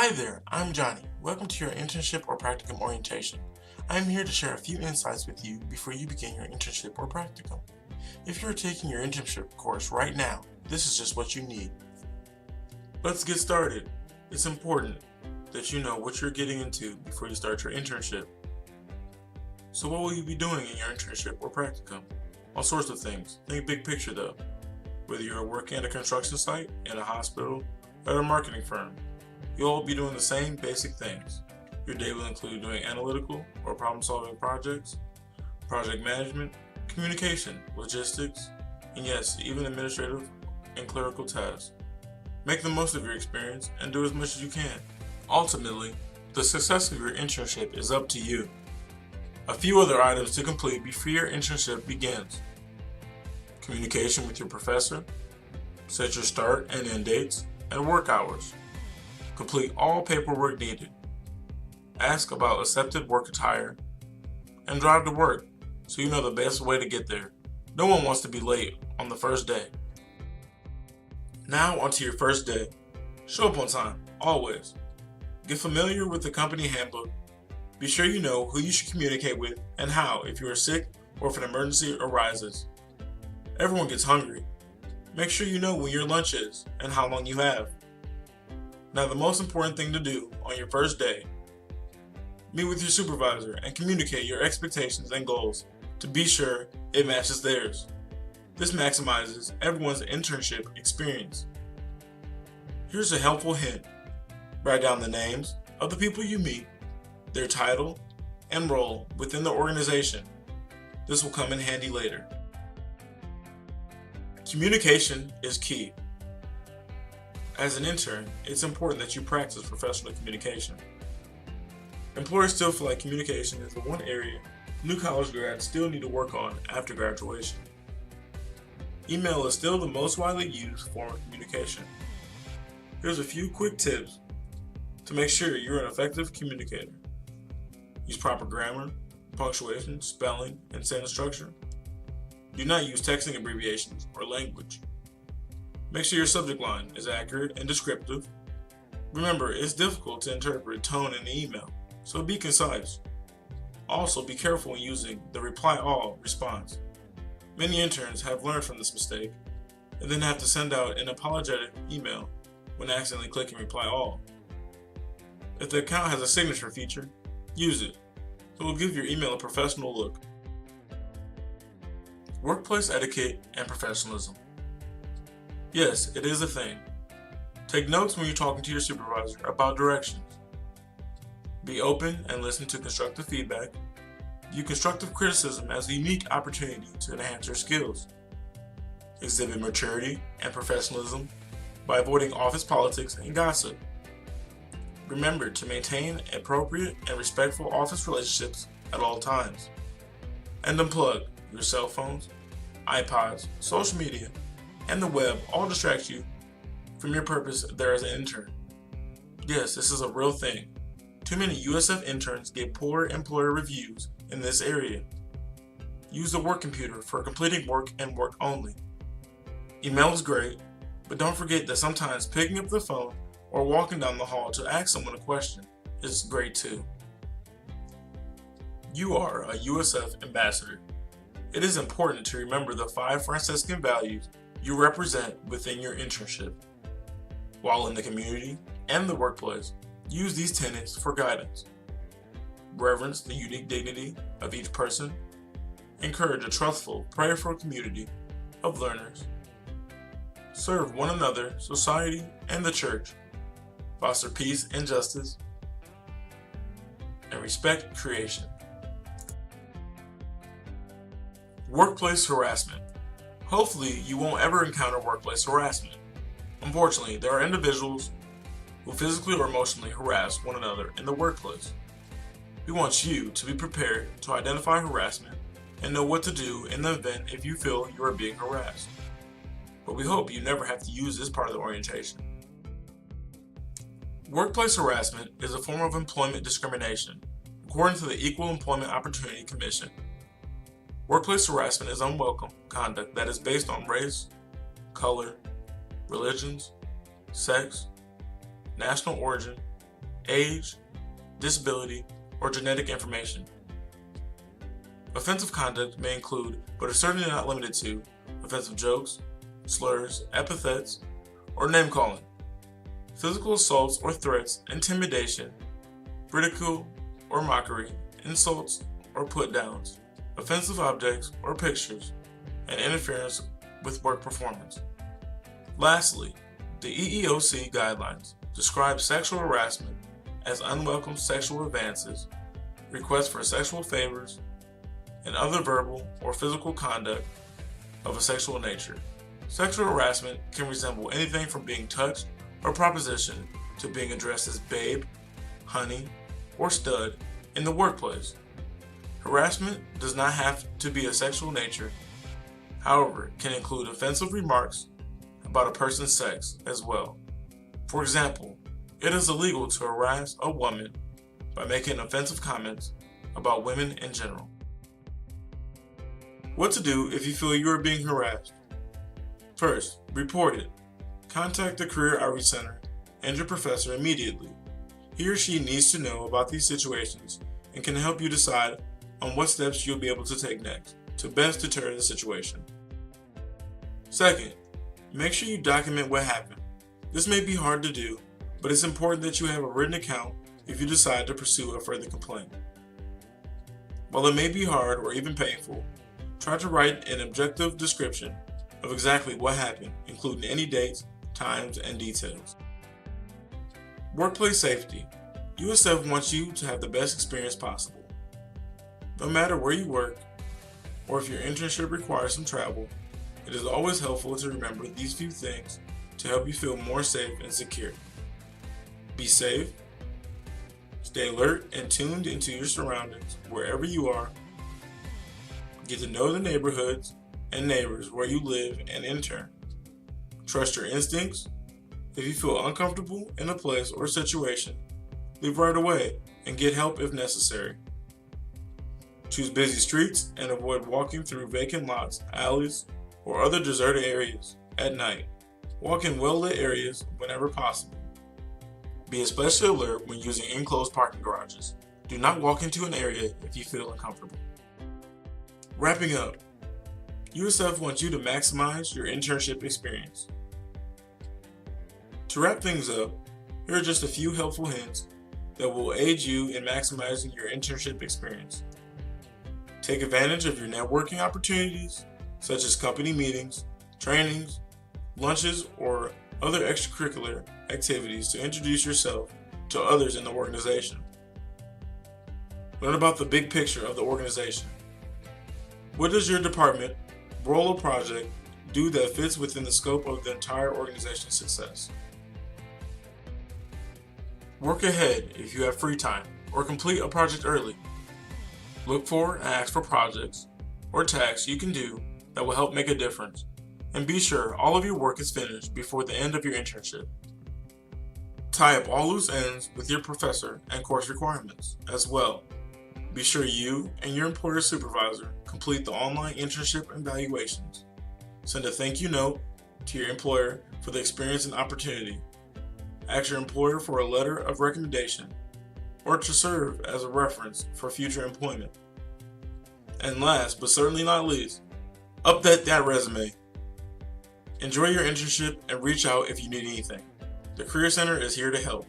Hi there, I'm Johnny. Welcome to your internship or practicum orientation. I am here to share a few insights with you before you begin your internship or practicum. If you're taking your internship course right now, this is just what you need. Let's get started. It's important that you know what you're getting into before you start your internship. So what will you be doing in your internship or practicum? All sorts of things. Think big picture though. Whether you're working at a construction site, in a hospital, or at a marketing firm, you'll all be doing the same basic things. Your day will include doing analytical or problem-solving projects, project management, communication, logistics, and yes, even administrative and clerical tasks. Make the most of your experience and do as much as you can. Ultimately, the success of your internship is up to you. A few other items to complete before your internship begins. Communication with your professor, set your start and end dates, and work hours. Complete all paperwork needed. Ask about accepted work attire, and drive to work so you know the best way to get there. No one wants to be late on the first day. Now onto your first day. Show up on time, always. Get familiar with the company handbook. Be sure you know who you should communicate with and how if you are sick or if an emergency arises. Everyone gets hungry. Make sure you know when your lunch is and how long you have. Now the most important thing to do on your first day, meet with your supervisor and communicate your expectations and goals to be sure it matches theirs. This maximizes everyone's internship experience. Here's a helpful hint. Write down the names of the people you meet, their title, and role within the organization. This will come in handy later. Communication is key. As an intern, it's important that you practice professional communication. Employers still feel like communication is the one area new college grads still need to work on after graduation. Email is still the most widely used form of communication. Here's a few quick tips to make sure you're an effective communicator. Use proper grammar, punctuation, spelling, and sentence structure. Do not use texting abbreviations or language. Make sure your subject line is accurate and descriptive. Remember, it's difficult to interpret tone in the email, so be concise. Also, be careful when using the reply all response. Many interns have learned from this mistake and then have to send out an apologetic email when accidentally clicking reply all. If the account has a signature feature, use it. It will give your email a professional look. Workplace etiquette and professionalism. Yes, it is a thing. Take notes when you're talking to your supervisor about directions. Be open and listen to constructive feedback. View constructive criticism as a unique opportunity to enhance your skills. Exhibit maturity and professionalism by avoiding office politics and gossip. Remember to maintain appropriate and respectful office relationships at all times. And unplug your cell phones, iPods, social media, and the web all distract you from your purpose there as an intern. Yes, this is a real thing. Too many USF interns get poor employer reviews in this area. Use the work computer for completing work and work only. Email is great, but don't forget that sometimes picking up the phone or walking down the hall to ask someone a question is great too. You are a USF ambassador. It is important to remember the 5 Franciscan values you represent within your internship. While in the community and the workplace, use these tenets for guidance. Reverence the unique dignity of each person. Encourage a trustful, prayerful community of learners. Serve one another, society, and the church. Foster peace and justice. And respect creation. Workplace harassment. Hopefully, you won't ever encounter workplace harassment. Unfortunately, there are individuals who physically or emotionally harass one another in the workplace. We want you to be prepared to identify harassment and know what to do in the event if you feel you are being harassed. But we hope you never have to use this part of the orientation. Workplace harassment is a form of employment discrimination, according to the Equal Employment Opportunity Commission. Workplace harassment is unwelcome conduct that is based on race, color, religions, sex, national origin, age, disability, or genetic information. Offensive conduct may include, but is certainly not limited to, offensive jokes, slurs, epithets, or name-calling, physical assaults or threats, intimidation, ridicule or mockery, insults or put-downs, offensive objects or pictures, and interference with work performance. Lastly, the EEOC guidelines describe sexual harassment as unwelcome sexual advances, requests for sexual favors, and other verbal or physical conduct of a sexual nature. Sexual harassment can resemble anything from being touched or propositioned to being addressed as babe, honey, or stud in the workplace. Harassment does not have to be a sexual nature, however, it can include offensive remarks about a person's sex as well. For example, it is illegal to harass a woman by making offensive comments about women in general. What to do if you feel you are being harassed? First, report it. Contact the Career Outreach Center and your professor immediately. He or she needs to know about these situations and can help you decide on what steps you'll be able to take next to best deter the situation. Second, make sure you document what happened. This may be hard to do, but it's important that you have a written account if you decide to pursue a further complaint. While it may be hard or even painful, try to write an objective description of exactly what happened, including any dates, times, and details. Workplace safety. USF wants you to have the best experience possible. No matter where you work, or if your internship requires some travel, it is always helpful to remember these few things to help you feel more safe and secure. Be safe, stay alert and tuned into your surroundings wherever you are, get to know the neighborhoods and neighbors where you live and intern. Trust your instincts. If you feel uncomfortable in a place or situation, leave right away and get help if necessary. Choose busy streets and avoid walking through vacant lots, alleys, or other deserted areas at night. Walk in well-lit areas whenever possible. Be especially alert when using enclosed parking garages. Do not walk into an area if you feel uncomfortable. Wrapping up, USF wants you to maximize your internship experience. To wrap things up, here are just a few helpful hints that will aid you in maximizing your internship experience. Take advantage of your networking opportunities, such as company meetings, trainings, lunches, or other extracurricular activities to introduce yourself to others in the organization. Learn about the big picture of the organization. What does your department, role, or project do that fits within the scope of the entire organization's success? Work ahead if you have free time, or complete a project early. Look for and ask for projects or tasks you can do that will help make a difference, and be sure all of your work is finished before the end of your internship. Tie up all loose ends with your professor and course requirements as well. Be sure you and your employer supervisor complete the online internship evaluations. Send a thank you note to your employer for the experience and opportunity. Ask your employer for a letter of recommendation or to serve as a reference for future employment. And last but certainly not least, update that resume. Enjoy your internship and reach out if you need anything. The Career Center is here to help.